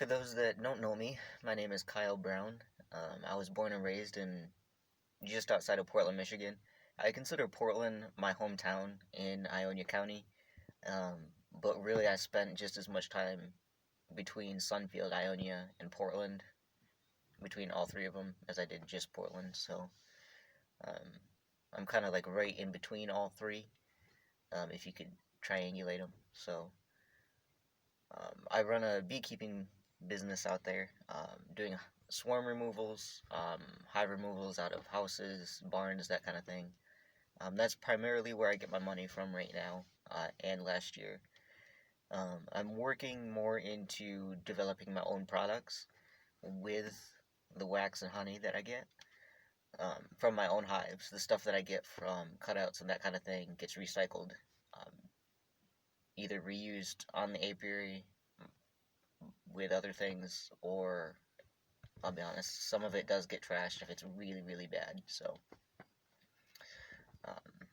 For those that don't know me, my name is Kyle Brown. I was born and raised in just outside of Portland, Michigan. I consider Portland my hometown in Ionia County, but really I spent just as much time between Sunfield, Ionia, and Portland, between all three of them, as I did just Portland. So um, I'm kind of like right in between all three, if you could triangulate them. So I run a beekeeping business out there, doing swarm removals, hive removals out of houses, barns, that kind of thing. That's primarily where I get my money from right now, and last year. I'm working more into developing my own products with the wax and honey that I get from my own hives. The stuff that I get from cutouts and that kind of thing gets recycled, um, either reused on the apiary with other things, or I'll be honest, some of it does get trashed if it's really, really bad. So, um,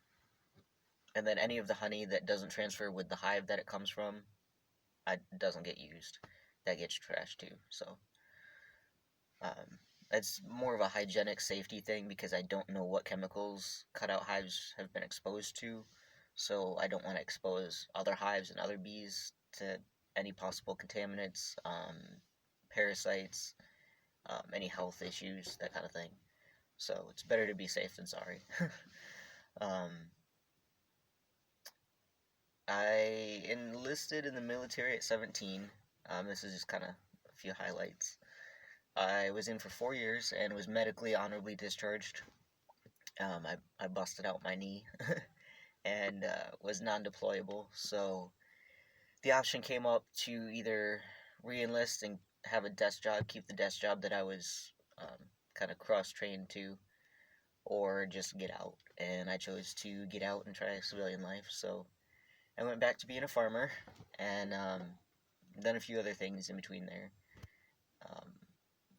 and then any of the honey that doesn't transfer with the hive that it comes from, doesn't get used. That gets trashed too. So, um, it's more of a hygienic safety thing because I don't know what chemicals cutout hives have been exposed to. So I don't want to expose other hives and other bees to any possible contaminants, parasites, any health issues, that kind of thing. So it's better to be safe than sorry. um, I enlisted in the military at 17. This is just kind of a few highlights. I was in for 4 years and was medically honorably discharged. I busted out my knee and was non-deployable. So the option came up to either re-enlist and have a desk job, keep the desk job that I was kind of cross-trained to, or just get out. And I chose to get out and try civilian life. So I went back to being a farmer and done a few other things in between there. Um,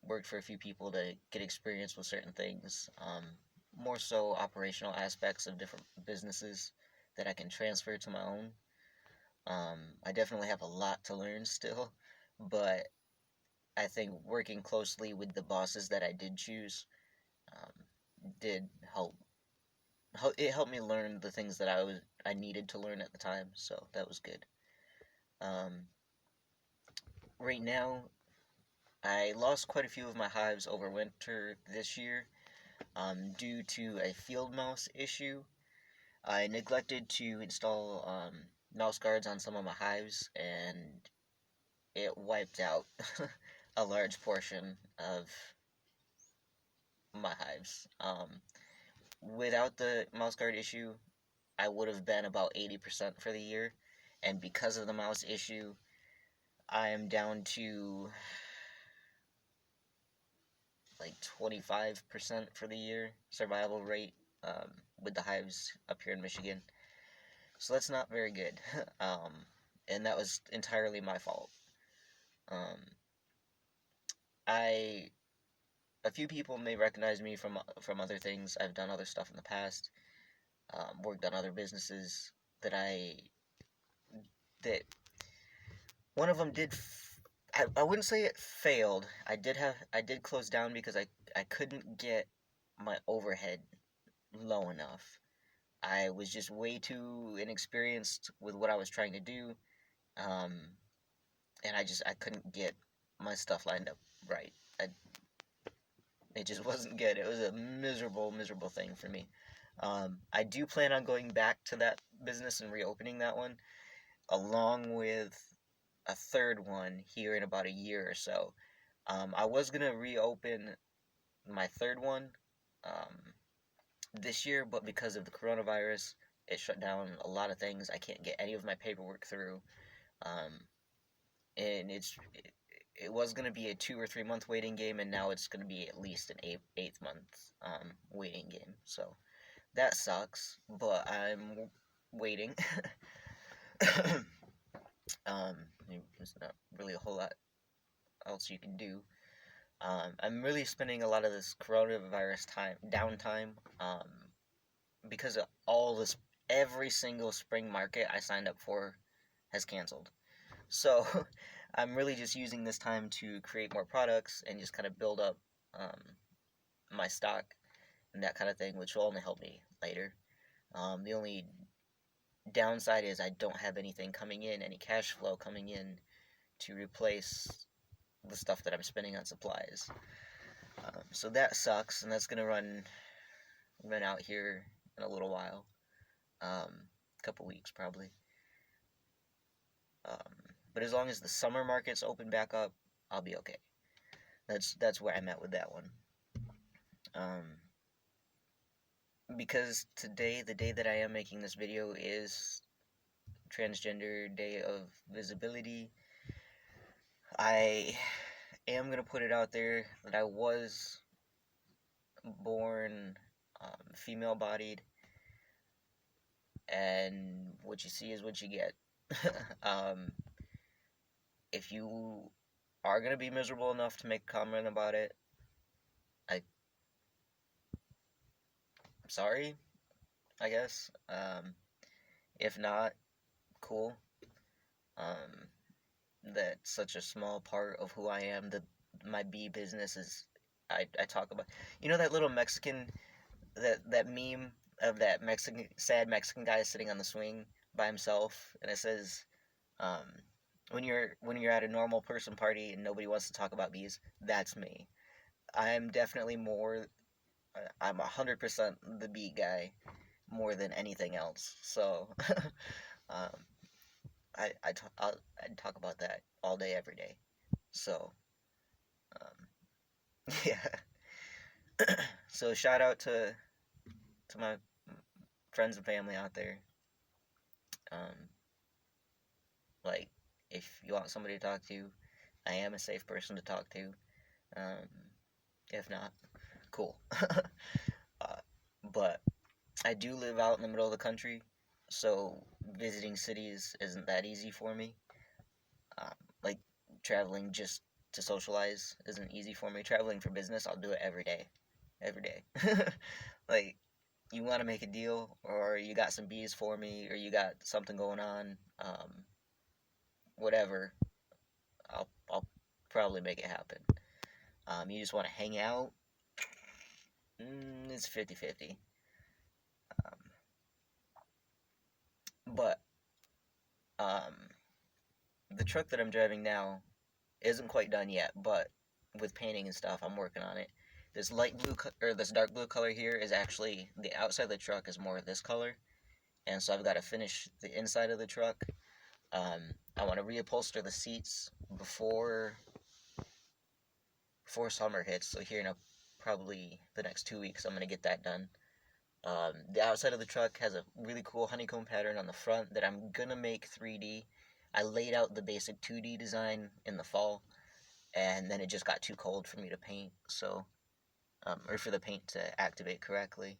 Worked for a few people to get experience with certain things, more so operational aspects of different businesses that I can transfer to my own. I definitely have a lot to learn still, but I think working closely with the bosses that I did choose um, did help. It helped me learn the things that I needed to learn at the time, so that was good. Um, right now, I lost quite a few of my hives over winter this year, due to a field mouse issue. I neglected to install mouse guards on some of my hives, and it wiped out a large portion of my hives. Without the mouse guard issue, I would have been about 80% for the year, and because of the mouse issue, I am down to like 25% for the year survival rate, with the hives up here in Michigan. So that's not very good. um, and that was entirely my fault. Um, I a few people may recognize me from other things. I've done other stuff in the past. Worked on other businesses that that one of them did. I wouldn't say it failed. I did close down because I couldn't get my overhead low enough. I was just way too inexperienced with what I was trying to do, um, and I couldn't get my stuff lined up right. It just wasn't good. It was a miserable, miserable thing for me. I do plan on going back to that business and reopening that one, along with a third one here in about a year or so. I was gonna reopen my third one um, this year, but because of the coronavirus, it shut down a lot of things. I can't get any of my paperwork through, um, and it was going to be a 2 or 3 month waiting game, and now it's going to be at least an eighth month waiting game. So that sucks, but I'm waiting. um, there's not really a whole lot else you can do. I'm really spending a lot of this coronavirus downtime, because of all this. Every single spring market I signed up for has canceled. So I'm really just using this time to create more products and just kind of build up um, my stock and that kind of thing, which will only help me later. The only downside is I don't have anything coming in, any cash flow coming in to replace the stuff that I'm spending on supplies. So that sucks, and that's gonna run out here in a little while, a couple weeks probably. Um, but as long as the summer markets open back up, I'll be okay. That's where I'm at with that one. Um, because today, the day that I am making this video, is Transgender Day of Visibility. I am gonna put it out there that I was born female bodied, and what you see is what you get. um, if you are gonna be miserable enough to make a comment about it, I'm sorry, I guess. If not, cool. Um, that's such a small part of who I am. My bee business is, I talk about, that little Mexican, that meme of that Mexican sad Mexican guy sitting on the swing by himself, and it says, um, when you're at a normal person party and nobody wants to talk about bees, that's me. I'm definitely more. I'm 100% the bee guy more than anything else. So, um, I'd talk about that all day, every day. So, yeah. So shout out to my friends and family out there. Um, like, if you want somebody to talk to, I am a safe person to talk to. Um, if not, cool. But I do live out in the middle of the country, so visiting cities isn't that easy for me. Like, traveling just to socialize isn't easy for me. Traveling for business, I'll do it every day. Every day. Like, you want to make a deal, or you got some bees for me, or you got something going on, whatever, I'll probably make it happen. You just want to hang out, it's 50-50. Um, but um, the truck that I'm driving now isn't quite done yet, but with painting and stuff, I'm working on it. This light blue or this dark blue color here is actually the outside of the truck is more of this color, and so I've got to finish the inside of the truck. I want to reupholster the seats before summer hits. So here in probably the next 2 weeks, I'm gonna get that done. The outside of the truck has a really cool honeycomb pattern on the front that I'm gonna make 3D. I laid out the basic 2D design in the fall, and then it just got too cold for me to paint, so or for the paint to activate correctly.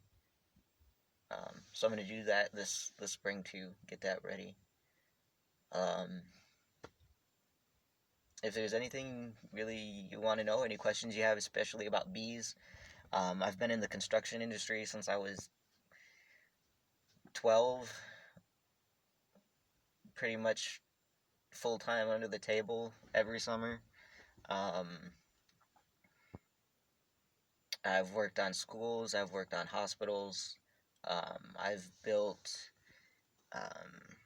So I'm gonna do that this spring to get that ready. If there's anything really you want to know, any questions you have, especially about bees, I've been in the construction industry since I was 12, pretty much full time under the table every summer. Um, I've worked on schools, I've worked on hospitals, I've built um,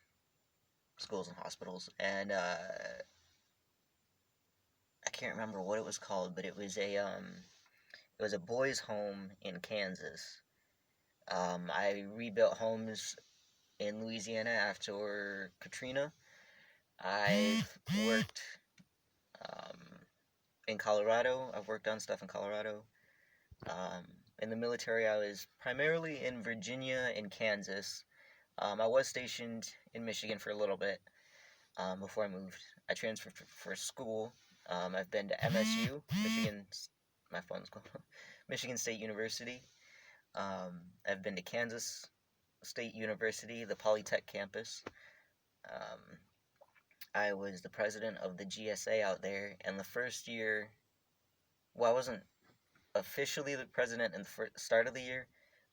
schools and hospitals, and I can't remember what it was called, but it was a boys' home in Kansas. I rebuilt homes in Louisiana after Katrina. I've worked um, in Colorado. I've worked on stuff in Colorado. Um, in the military, I was primarily in Virginia and Kansas. I was stationed in Michigan for a little bit before I moved. I transferred for school. I've been to MSU, Michigan. My phone's going. Michigan State University. I've been to Kansas State University, the Polytech campus. Um, I was the president of the GSA out there, and the first year, well, I wasn't officially the president in the start of the year,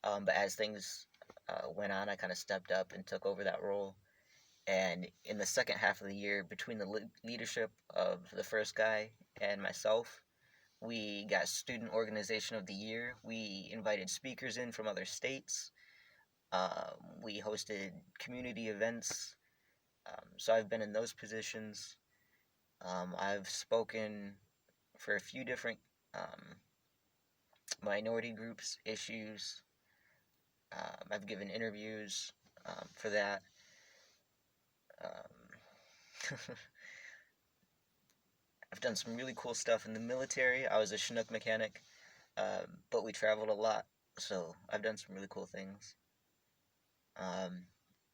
but as things went on, I kind of stepped up and took over that role. And in the second half of the year, between the leadership of the first guy and myself, we got Student Organization of the Year. We invited speakers in from other states. We hosted community events. So I've been in those positions. I've spoken for a few different um, minority groups, issues. I've given interviews for that. Um, I've done some really cool stuff in the military. I was a Chinook mechanic, but we traveled a lot, so I've done some really cool things. Um,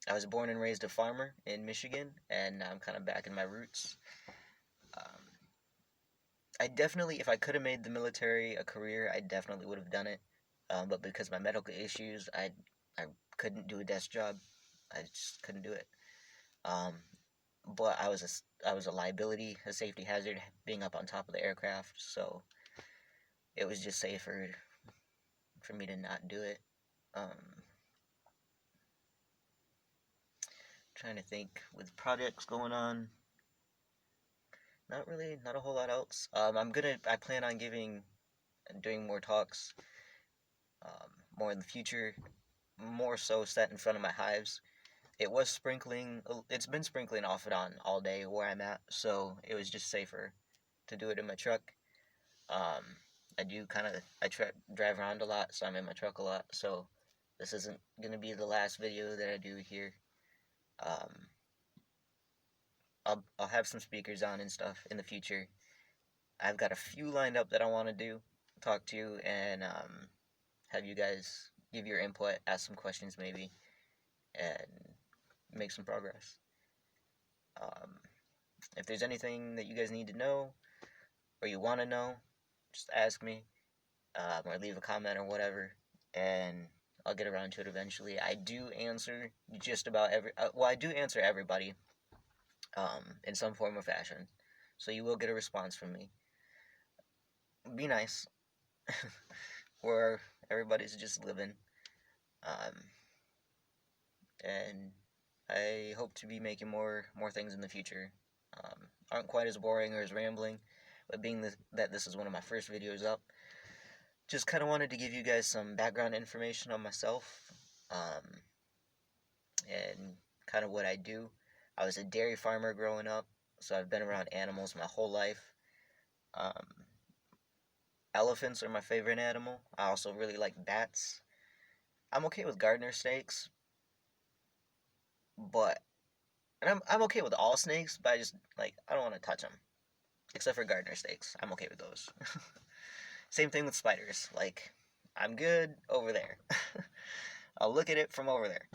I was born and raised a farmer in Michigan, and I'm kind of back in my roots. Um, I definitely, if I could have made the military a career, I definitely would have done it. But because of my medical issues, I couldn't do a desk job. I just couldn't do it. Um, but I was a liability, a safety hazard, being up on top of the aircraft. So it was just safer for me to not do it. Trying to think with projects going on. Not really, not a whole lot else. I plan on doing more talks, more in the future, more so set in front of my hives. It's been sprinkling off and on all day where I'm at, so it was just safer to do it in my truck. Um, I drive around a lot, so I'm in my truck a lot, so this isn't gonna be the last video that I do here. Um, I'll have some speakers on and stuff in the future. I've got a few lined up that I want to talk to, and have you guys give your input, ask some questions maybe, and make some progress. Um, if there's anything that you guys need to know or you want to know, just ask me, or leave a comment or whatever, and I'll get around to it eventually. I do answer just about I do answer everybody in some form or fashion, so you will get a response from me. Be nice, where everybody's just living. Um, and I hope to be making more things in the future. Aren't quite as boring or as rambling, but that this is one of my first videos up, just kind of wanted to give you guys some background information on myself, um, and kind of what I do. I was a dairy farmer growing up, so I've been around animals my whole life. Um, Elephants are my favorite animal. I also really like bats. I'm okay with gardener snakes, but and I'm okay with all snakes, but I don't want to touch them, except for gardener snakes. I'm okay with those. Same thing with spiders. Like, I'm good over there. I'll look at it from over there.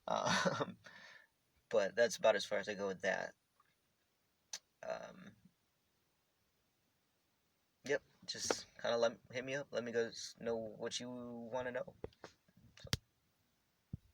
Um, but that's about as far as I go with that. Um, yep, just kind of hit me up. Let me know what you want to know.